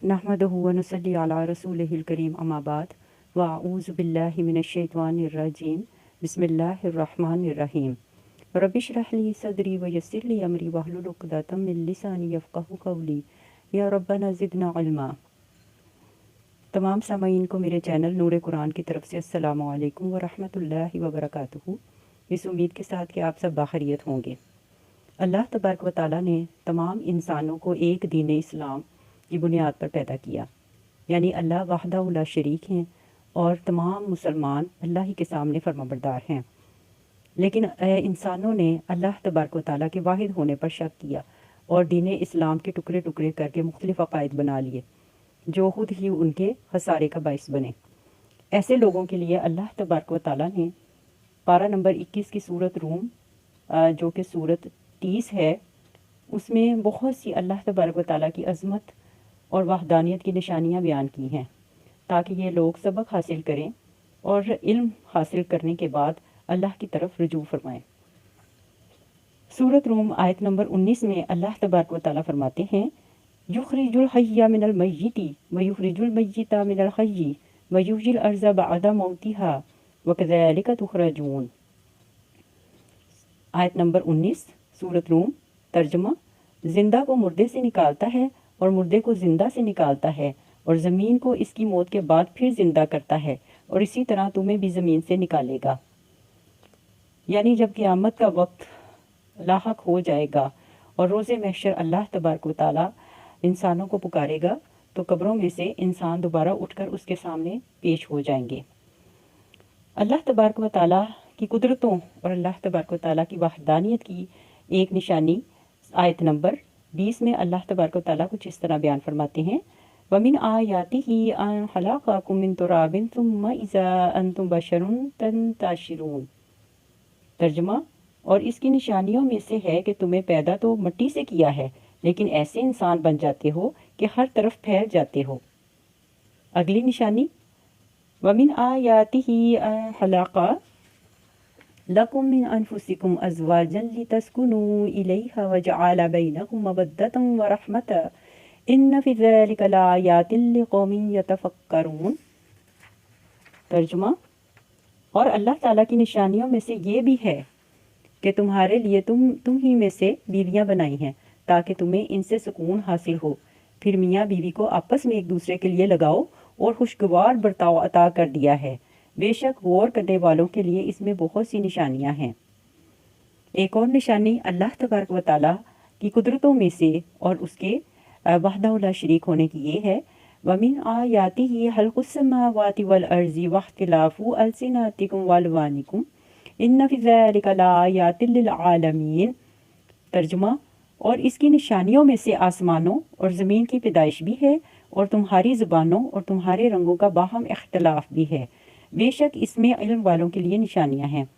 नहमदुहु व नुसल्ली अला रसूलिहिल करीम अम्मा बाद व अऊज़ु बिल्लाहि मिनश शैतानिर रजीम बिस्मिल्लाहिर रहमानिर रहीम रब्बिश रह ली सदरी व यस्सिर ली अमरी वहलुल उक़दतम मिन लिसानी यफ़क़हू क़ौली या रब्बना ज़िदना इल्मा। तमाम सामीन को मेरे चैनल नूर कुरान की तरफ से अस्सलामु अलैकुम व रहमतुल्लाहि व बरकातुहू। इस उम्मीद के साथ कि आप सब बाखैरियत होंगे। अल्लाह तबारक व तआला ने तमाम इंसानों को एक दीन इस्लाम की बुनियाद पर पैदा किया, यानी अल्लाह वहदहू ला शरीक हैं और तमाम मुसलमान अल्लाह ही के सामने फर्माबरदार हैं। लेकिन इंसानों ने अल्लाह तबारक व तआला के वाहिद होने पर शक किया और दीन इस्लाम के टुकड़े टुकड़े करके मुख्तलिफ अकायद बना लिए जो खुद ही उनके खसारे का बाइस बने। ऐसे लोगों के लिए अल्लाह तबारक व तआला ने पारा नंबर 21 की सूरत रूम जो कि सूरत 30 है, उसमें बहुत सी अल्लाह तबारक व तआला की अज़मत और वहदानियत की निशानियां बयान की हैं ताकि ये लोग सबक हासिल करें और इल्म हासिल करने के बाद अल्लाह की तरफ रुजू फरमाएं। सूरत रूम आयत नंबर 19 में अल्लाह तबारक व तआला फरमाते हैं, युखरिजुल हय्य मिनल मय्यिति व युखरिजुल मय्यिता मिनल हय्यि व युहयिल अर्ज़ बअदा मौतिहा व कज़ालिका तुखरजून। आयत नंबर 19 सूरत रूम। तर्जुमा, जिंदा को मुर्दे से निकालता है और मुर्दे को जिंदा से निकालता है और ज़मीन को इसकी मौत के बाद फिर जिंदा करता है और इसी तरह तुम्हें भी ज़मीन से निकालेगा। यानी जब क़यामत का वक्त लाहक हो जाएगा और रोज़े महशर अल्लाह तबारक व तआला इंसानों को पुकारेगा तो कब्रों में से इंसान दोबारा उठकर उसके सामने पेश हो जाएंगे। अल्लाह तबारक व तआला की कुदरतों और अल्लाह तबारक व तआला की वहदानियत की एक निशानी आयत नंबर 20 में अल्लाह तबारक व तआला कुछ इस तरह बयान फरमाते हैं, वमिन आयातिही अन खलक़कुम मिन तुराबिन सुम्मा इज़ा अंतुम बशरुन तंतशिरून। तर्जुमा, और इसकी निशानियों में से है कि तुम्हें पैदा तो मिट्टी से किया है लेकिन ऐसे इंसान बन जाते हो कि हर तरफ फैल जाते हो। अगली निशानी, वमिन आयातिही अन खलक़ा लकुम मिन अनफुसिकुम अज़वाजन लितस्कुनू इलैहा व जअल बैनकुम मवद्दतन व रहमतन इन्न फ़ी ज़ालिका लआयातिन लिक़ौमिन यतफ़क्करून। तर्जुमा, और अल्लाह ताला की निशानियों में से ये भी है कि तुम्हारे लिए तुम ही में से बीवियां बनाई हैं ताकि तुम्हें इनसे सुकून हासिल हो। फिर मियाँ बीवी को आपस में एक दूसरे के लिए लगाओ और खुशगवार बर्ताव अता कर दिया है। बेशक गौर करने वालों के लिए इसमें बहुत सी निशानियां हैं। एक और निशानी अल्लाह तबारक व तआला की कुदरतों में से और उसके वहदहू ला शरीक होने की ये है, वमिन आयातिही खल्क़ुस समावाति वल अर्ज़ि वख्तिलाफ़ु अलसिनतिकुम व अलवानिकुम इन्न फ़ी ज़ालिका लआयातिन लिल आलमीन। तर्जुमा, और इसकी निशानियों में से आसमानों और ज़मीन की पैदाइश भी है और तुम्हारी ज़ुबानों और तुम्हारे रंगों का बाहम इख्तिलाफ भी है। बेशक इसमें इल्म वालों के लिए निशानियां हैं।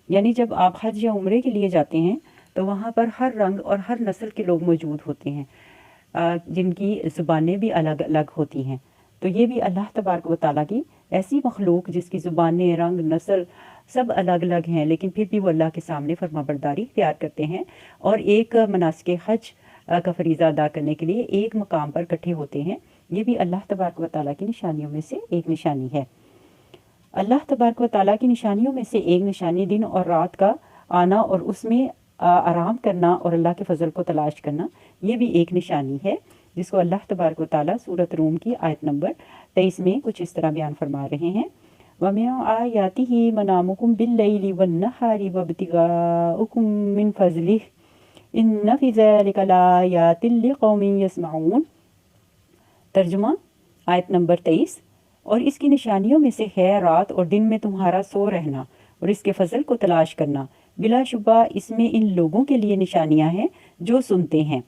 यानी जब आप हज या उम्रे के लिए जाते हैं तो वहाँ पर हर रंग और हर नस्ल के लोग मौजूद होते हैं जिनकी ज़ुबानें भी अलग अलग होती हैं। तो ये भी अल्लाह तबारक व तआला की ऐसी मखलूक जिसकी ज़ुबानें, रंग, नस्ल सब अलग अलग हैं, लेकिन फिर भी वो अल्लाह के सामने फरमाबरदारी इख्तियार करते हैं और एक मनासिक हज का फरीज़ा अदा करने के लिए एक मकाम पर इकट्ठे होते हैं। ये भी अल्लाह तबारक व तआला की निशानियों में से एक निशानी है। अल्लाह तबारक व तआला की निशानियों में से एक निशानी दिन और रात का आना और उसमें आराम करना और अल्लाह के फजल को तलाश करना, ये भी एक निशानी है जिसको अल्लाह तबारक व तआला सूरत रूम की आयत नंबर 23 में कुछ इस तरह बयान फरमा रहे हैं, वमिन आयातिही मनामुकुम बिल्लैलि वन्नहारि वब्तिगाउकुम मिन फज़लिहि इन्न फ़ी ज़ालिका लआयातिन लिक़ौमिन यस्मऊन। तर्जुमा, आयत नंबर 23, और इसकी निशानियों में से है रात और दिन में तुम्हारा सो रहना और इसके फजल को तलाश करना। बिलाशुबा इसमें इन लोगों के लिए निशानियां हैं जो सुनते हैं।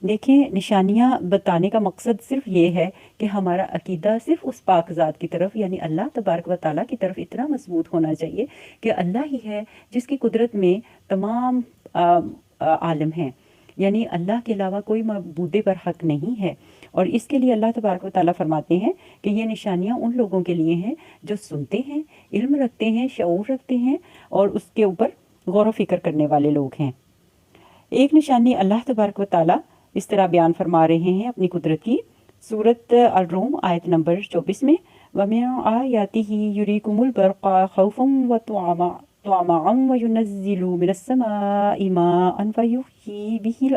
देखें, निशानियां बताने का मकसद सिर्फ ये है कि हमारा अकीदा सिर्फ उस पाकज़ात की तरफ यानी अल्लाह तबारक व तआला की तरफ इतना मजबूत होना चाहिए कि अल्लाह ही है जिसकी कुदरत में तमाम आलम हैं, यानी अल्लाह के अलावा कोई मबूदे पर हक नहीं है। और इसके लिए अल्लाह तबारक व तआला फरमाते हैं कि ये निशानियां उन लोगों के लिए हैं जो सुनते हैं, इल्म रखते हैं, शऊर रखते हैं और उसके ऊपर गौर व फिक्र करने वाले लोग हैं। एक निशानी अल्लाह तबारक व तआला इस तरह बयान फरमा रहे हैं अपनी कुदरत की, सूरत الروم आयत नंबर 24 में वमिन आयातिही युरीकुमुल बरक़ा खौफम व तुअमअन व युनज़्ज़िलु मिनस्समाइ माअन फयुह्यी बिहिल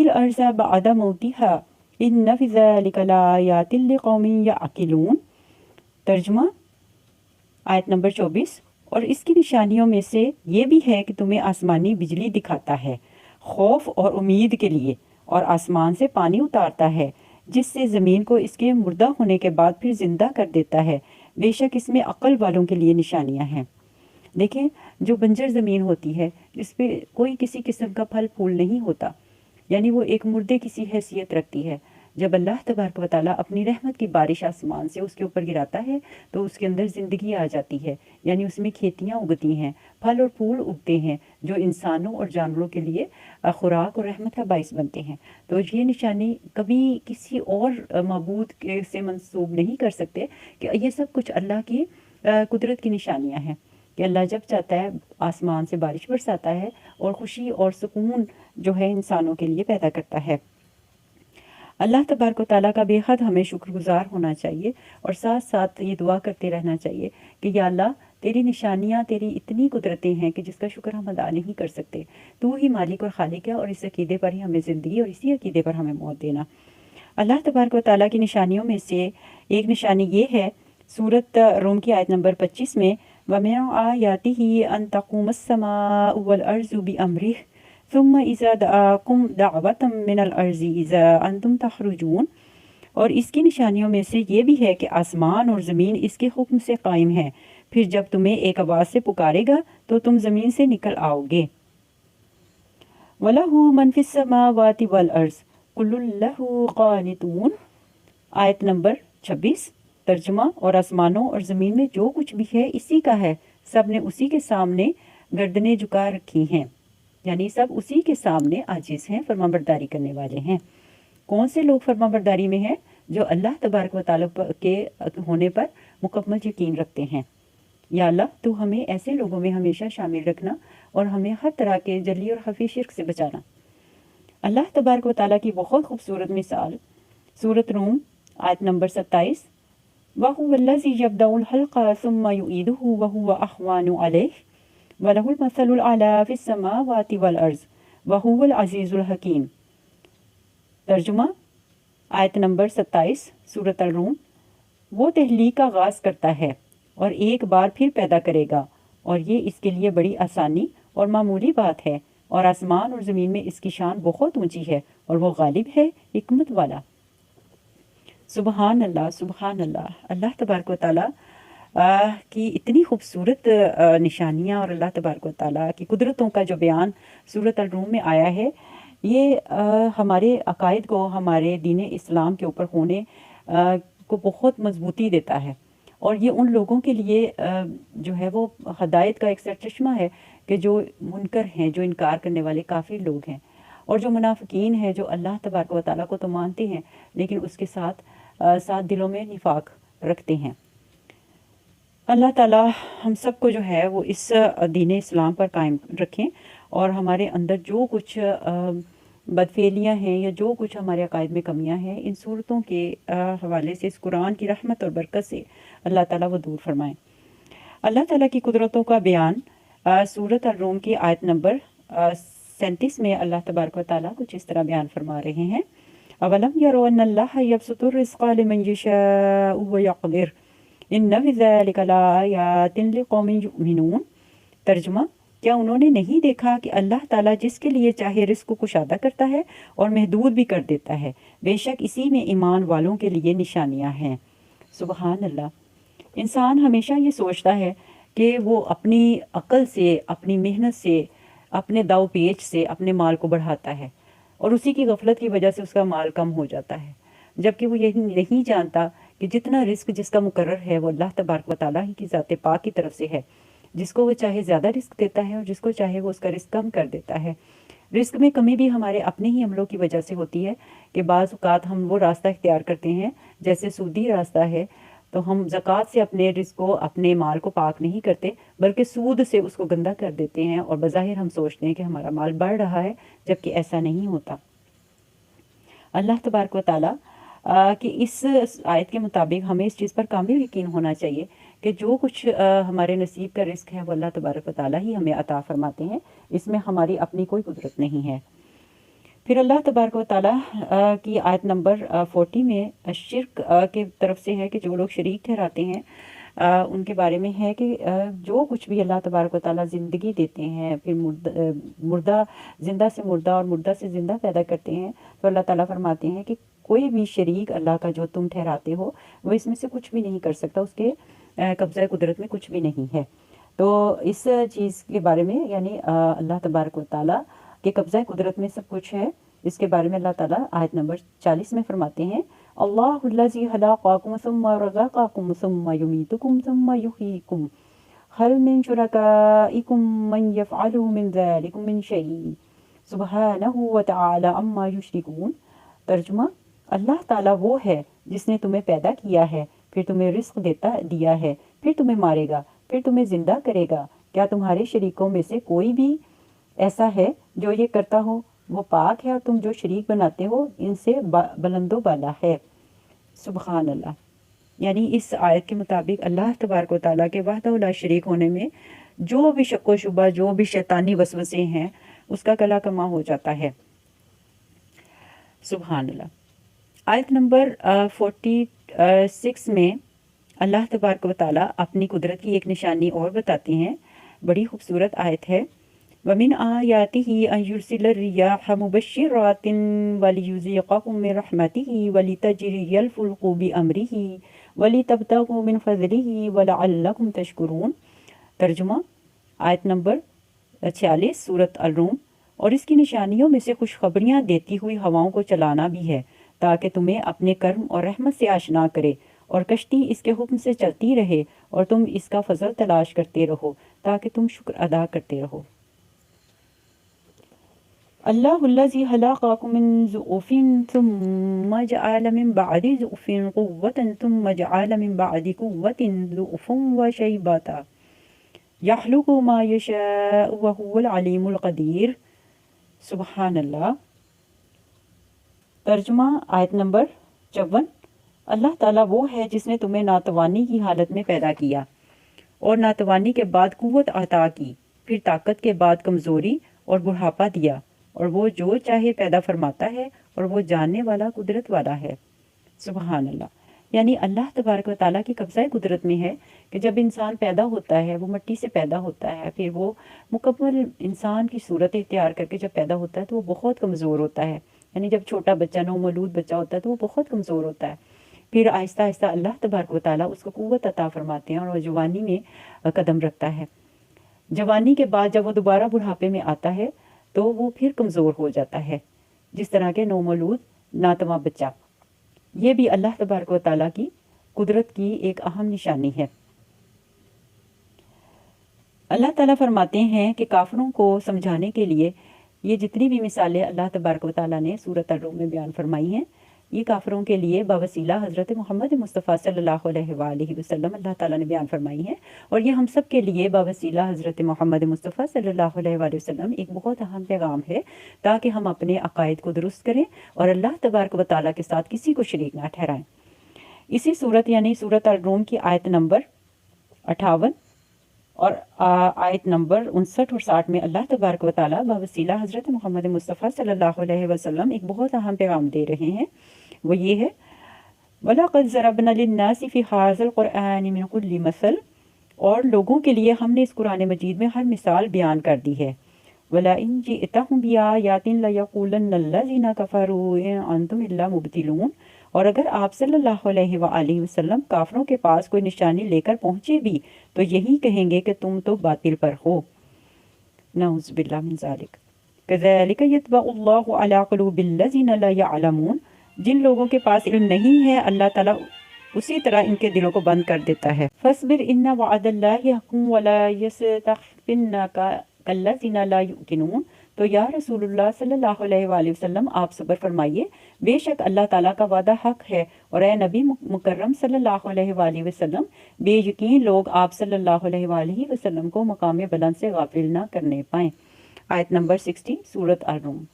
अर्ज़ा बअद मौतिहा इन्न फ़ी ज़ालिका लआयातिन लिक़ौमिन यअक़िलून। तर्जुमा आयत नंबर 24, और इसकी निशानियों में से ये भी है कि तुम्हें आसमानी बिजली दिखाता है खौफ और उम्मीद के लिए, और आसमान से पानी उतारता है जिससे ज़मीन को इसके मुर्दा होने के बाद फिर ज़िंदा कर देता है। बेशक इसमें अक्ल वालों के लिए निशानियां हैं। देखें, जो बंजर ज़मीन होती है जिस पे कोई किसी किस्म का फल फूल नहीं होता, यानी वो एक मुर्दे की सी हैसियत रखती है, जब अल्लाह तबारक व तआला अपनी रहमत की बारिश आसमान से उसके ऊपर गिराता है तो उसके अंदर ज़िंदगी आ जाती है, यानी उसमें खेतियाँ उगती हैं, फल और फूल उगते हैं जो इंसानों और जानवरों के लिए खुराक और रहमत का बाइस बनते हैं। तो ये निशानी कभी किसी और मबूद के से मंसूब नहीं कर सकते कि ये सब कुछ अल्लाह की कुदरत की निशानियाँ हैं कि अल्लाह जब चाहता है आसमान से बारिश बरसाता है और खुशी और सुकून जो है इंसानों के लिए पैदा करता है। अल्लाह तबारक व तआला का बेहद हमें शुक्रगुजार होना चाहिए और साथ साथ ये दुआ करते रहना चाहिए कि या अल्लाह तेरी निशानियाँ, तेरी इतनी कुदरतें हैं कि जिसका शुक्र हम अदा नहीं कर सकते। तू ही मालिक और खालिक है और इस अकीदे पर ही हमें ज़िंदगी और इसी अकीदे पर हमें मौत देना। अल्लाह तबारक व तआला की निशानियों में से एक निशानी ये है, सूरत रूम की आयत नंबर 25 में वमिन आयातिही अन तक़ूमस्समाउ वल अर्ज़ु बिअम्रिही सुम्मा इज़ा दआकुम दअवतम मिनल अर्ज़ि इज़ा अंतुम तख़रुजून। और इसकी निशानियों में से ये भी है कि आसमान और ज़मीन इसके हुक्म से कायम है, फिर जब तुम्हें एक आवाज़ से पुकारेगा तो तुम ज़मीन से निकल आओगे। वलहु मन फिस समावाति वल अर्ज़ कुल्लुन लहु क़ानितून। आयत नंबर 26। तर्जुमा, और आसमानों और ज़मीन में जो कुछ भी है इसी का है, सब ने उसी के सामने गर्दनें झुका रखी हैं, यानी सब उसी के सामने आजिज़ हैं, फरमाबरदारी करने वाले हैं। कौन से लोग फरमाबरदारी में हैं? जो अल्लाह तबारक व तआला के होने पर मुकम्मल यकीन रखते हैं। या अल्लाह तू हमें ऐसे लोगों में हमेशा शामिल रखना और हमें हर तरह के जली और खफी शिर्क से बचाना। अल्लाह तबारक व तआला की बहुत खूबसूरत मिसाल सूरत रूम आयत नंबर 27, वहुवल्लज़ी यब्दउल हल्क़ा सुम्मा युईदुहु वहुव अहवानु अलैहि वलहुल मसलुल आला फिस समावाति वल अर्ज़ वहुवल अज़ीज़ुल हकीम। तर्जुमा आयत नंबर 27 सूरत अल-रूम, वो तहलीक का आगाज़ करता है और एक बार फिर पैदा करेगा, और ये इसके लिए बड़ी आसानी और मामूली बात है, और आसमान और ज़मीन में इसकी शान बहुत ऊंची है और वो गालिब है, हिकमत वाला। सुबहान अल्लाह, सुबहान अल्लाह। अल्लाह तबारक व तआला की इतनी खूबसूरत निशानियाँ और अल्लाह तबारक व तआला की कुदरतों का जो बयान सूरत अल-रूम में आया है, ये हमारे अकायद को, हमारे दीन इस्लाम के ऊपर होने को बहुत मजबूती देता है, और ये उन लोगों के लिए जो है वो हदायत का एक सरचश्मा है कि जो मुनकर हैं, जो इनकार करने वाले काफ़िर लोग हैं, और जो मुनाफिकीन हैं, जो अल्लाह तबारक व तआला को तो मानते हैं लेकिन उसके साथ दिलों में निफाक रखते हैं। अल्लाह ताला हम सब को जो है वो इस दीन इस्लाम पर कायम रखें, और हमारे अंदर जो कुछ बदफेलियाँ हैं या जो कुछ हमारे अकायद में कमियां हैं, इन सूरतों के हवाले से, इस कुरान की रहमत और बरकत से अल्लाह ताला वो दूर फरमाएँ। अल्लाह ताला की कुदरतों का बयान सूरत अल-रूम की आयत नंबर 37 में अल्लाह तबारक व तआला कुछ इस तरह बयान फरमा रहे हैं, अवलम यरो अन्नल्लाह यबसुतुर रिज़्क़ लिमन यशाउ व यक़दिर इन्न फ़ी ज़ालिका लआयातिन लिक़ौमिन युमिनून। तर्जुमा, क्या उन्होंने नहीं देखा कि अल्लाह ताला जिसके लिए चाहे रिज़्क़ को कुशादा करता है और महदूद भी कर देता है, बेशक इसी में ईमान वालों के लिए निशानियां हैं। सुबहान अल्लाह। इंसान हमेशा ये सोचता है कि वो अपनी अक्ल से, अपनी मेहनत से, अपने दाव पेच से अपने माल को बढ़ाता है, और उसी की गफलत की वजह से उसका माल कम हो जाता है, जबकि वो यही नहीं जानता कि जितना रिस्क जिसका मुकर्रर है वो अल्लाह तबारक व तआला ही की ज़ात पाक की तरफ से है। जिसको वो चाहे ज़्यादा रिस्क देता है और जिसको चाहे वो उसका रिस्क कम कर देता है। रिस्क में कमी भी हमारे अपने ही अमलों की वजह से होती है कि बाज़ औक़ात हम वो रास्ता इख्तियार करते हैं, जैसे सूदी रास्ता है, तो हम ज़कात से अपने रिस्क को, अपने माल को पाक नहीं करते, बल्कि सूद से उसको गंदा कर देते हैं, और बज़ाहिर हम सोचते हैं कि हमारा माल बढ़ रहा है, जबकि ऐसा नहीं होता। अल्लाह तबारक व तआला कि इस आयत के मुताबिक हमें इस चीज़ पर कामिल यकीन होना चाहिए कि जो कुछ हमारे नसीब का रिस्क है वो अल्लाह तबारक व तआला ही हमें अता फरमाते हैं, इसमें हमारी अपनी कोई कुदरत नहीं है। फिर अल्लाह तबारक व तआला की आयत नंबर 40 में शिर्क के तरफ से है कि जो लोग शरीक ठहराते हैं उनके बारे में है कि जो कुछ भी अल्लाह तबारक व तआला ज़िंदगी देते हैं, फिर मुर्दा ज़िंदा से मुर्दा और मुर्दा से ज़िंदा पैदा करते हैं, तो अल्लाह ताला फरमाते हैं कि कोई भी शरीक अल्लाह का जो तुम ठहराते हो वो इसमें से कुछ भी नहीं कर सकता, उसके कब्ज़ा कुदरत में कुछ भी नहीं है। तो इस चीज़ के बारे में यानी अल्लाह तबारक व तआला के कब्ज़ा कुदरत में सब कुछ है, इसके बारे में अल्लाह ताला आयत नंबर 40 में फरमाते हैं, अल्लाहुल्लज़ी खलक़कुम सुम्मा रज़क़कुम सुम्मा युमीतुकुम सुम्मा युहयीकुम हल मिन शुरकाइकुम मन यफ़अलु मिन ज़ालिकुम मिन शैइन सुब्हानहु व तआला अम्मा युश्रिकून। तर्जुमा, अल्लाह ताला वो है जिसने तुम्हें पैदा किया है, फिर तुम्हें रिस्क दिया है, फिर तुम्हें मारेगा, फिर तुम्हें जिंदा करेगा। क्या तुम्हारे शरीकों में से कोई भी ऐसा है जो ये करता हो? वो पाक है और तुम जो शरीक बनाते हो इनसे बुलंदो बाला है। सुबहान अल्लाह। यानी इस आयत के मुताबिक अल्लाह तबारक व तआला के वहदहू ला शरीक होने में जो भी शक व शुबा, जो भी शैतानी वसवसे हैं, उसका कला कमा हो जाता है। सुबहान अल्लाह। आयत नंबर 46 में अल्लाह तबारक व तआला अपनी कुदरत की एक निशानी और बताते हैं, बड़ी खूबसूरत आयत है। वमिन आयातिही अन युरसिल रियाह मुबश्शिरातिन वलियुज़ीक़कुम मिन रहमतिही वलितजरियल फुल्कु बिअमरिही वलितब्तगु मिन फज़लिही वलअल्लकुम तशकुरून। तर्जुमा, आयत नंबर 46 सूरत अल-रूम। और इसकी निशानियों में से खुशखबरियाँ देती हुई हवाओं को चलाना भी है, ताकि तुम्हें अपने कर्म और रहमत से आशना करे, और कश्ती इसके हुक्म से चलती रहे, और तुम इसका फजल तलाश करते रहो ताकि तुम शुक्र अदा करते रहो। अल्लाहुल्लज़ी खलक़कुम मिन ज़ुअफ़िन सुम्मा जअल मिन बअदि ज़ुअफ़िन क़ुव्वतन सुम्मा जअल मिन बअदि क़ुव्वतिन ज़ुअफ़न व शैबता यख़्लुक़ु मा यशाअु व हुवल अलीमुल क़दीर। सुबहान अल्लाह। तर्जुमा, आयत नंबर 54। अल्लाह ताला वो है जिसने तुम्हें नातवानी की हालत में पैदा किया और नातवानी के बाद कुव्वत अता की, फिर ताकत के बाद कमज़ोरी और बुढ़ापा दिया, और वो जो चाहे पैदा फरमाता है, और वो जानने वाला कुदरत वाला है। सुबहान अल्लाह। यानी अल्लाह तबारक व तआला की कब्ज़ा कुदरत में है कि जब इंसान पैदा होता है, वो मिट्टी से पैदा होता है, फिर वो मुकम्मल इंसान की सूरत इख्तियार करके जब पैदा होता है तो वो बहुत कमज़ोर होता है। यानी जब छोटा बच्चा, नौमौलूद बच्चा होता है तो वो बहुत कमज़ोर होता है। फिर आहिस्ता आहिस्ता अल्लाह तबारक व तआला उसको कुव्वत अता फरमाते हैं और वो जवानी में कदम रखता है। जवानी के बाद जब वो दोबारा बुढ़ापे में आता है तो वो फिर कमज़ोर हो जाता है, जिस तरह के नौमौलूद नातवा बच्चा। ये भी अल्लाह तबारक व तआला की कुदरत की एक अहम निशानी है। अल्लाह ताला फरमाते हैं कि काफिरों को समझाने के लिए ये जितनी भी मिसालें अल्लाह तबारक व तआला ने सूरत अल-रूम में बयान फरमाई हैं, ये काफिरों के लिए बावसीला हज़रत मोहम्मद मुस्तफ़ा सल्लल्लाहु अलैहि वसल्लम अल्लाह ताला ने बयान फरमाई हैं, और ये हम सब के लिए बावसीला हज़रत मोहम्मद मुस्तफ़ा सल्लल्लाहु अलैहि वसल्लम एक बहुत अहम पैगाम है, ताकि हम अपने अकायद को दुरुस्त करें और अल्लाह तबारक व तआला के साथ किसी को शरीक ना ठहराएं। इसी सूरत यानी सूरत अल-रूम की आयत नंबर 58 और आयत नंबर 59 और 60 में अल्लाह तबारक व तआला बावसीला हज़रत मोहम्मद मुस्तफ़ा सल्लल्लाहु अलैहि वसल्लम एक बहुत अहम पैगाम दे रहे हैं। वो ये है, वलक़द ज़रबना लिन्नासि फ़ी हाज़िल क़ुरआनि मिन कुल्लि मसल, और लोगों के लिए हमने इस कुरान मजीद में हर मिसाल बयान कर दी है। वलइन जिअतहुम बिआयातिन लयक़ूलन्नल्लज़ीना कफ़रू इन अंतुम इल्ला मुब्तिलून, और अगर आप सल्लल्लाहु अलैहि वसल्लम काफिरों के पास कोई निशानी लेकर पहुंचे भी तो यही कहेंगे कि तुम तो बातिल पर हो। नऊज़ु बिल्लाहि मिन ज़ालिक। कज़ालिक यतबअुल्लाहु अला क़ुलूबिल्लज़ीना ला यअलमून, जिन लोगों के पास इल्म नहीं है अल्लाह ताला उसी तरह इनके दिलों को बंद कर देता है। फस्बिर इन्ना वअदल्लाहि हक़्क़ुन वला यस्तख़्फ़िन्नका कल्लज़ीना ला युक़िनून। तो या रसूलुल्लाह सल्लल्लाहु अलैहि वसल्लम आप सब्र फरमाइए, बेशक अल्लाह ताला का वादा हक है, और ए नबी मुकर्रम सल्लल्लाहु अलैहि वसल्लम, बेयकीन लोग आप सल्लल्लाहु अलैहि वसल्लम को मकाम बुलंद से गाफिल ना करने पाएं। आयत नंबर 60 सूरत अल-रूम।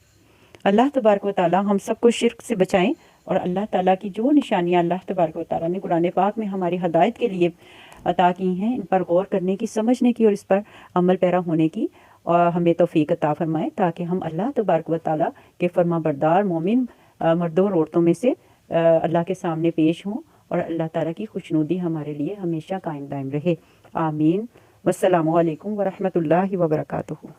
अल्लाह तबारक व तआला हम सबको शिर्क से बचाएं और अल्लाह ताला की जो निशानियाँ अल्लाह तबारक व तआला ने कुरान पाक में हमारी हदायत के लिए अता की हैं, इन पर गौर करने की, समझने की और इस पर अमल पैरा होने की और हमें तौफीक अता फरमाएं, ताकि हम अल्लाह तबारक व तआला के फरमाबरदार मोमिन मर्दों और औरतों में से अल्लाह के सामने पेश हों और अल्लाह ताला की खुशनुदी हमारे लिए हमेशा कायम दायम रहे। आमीन। वस्सलामु अलैकुम वरहमतुल्लाहि वबरकातुहू।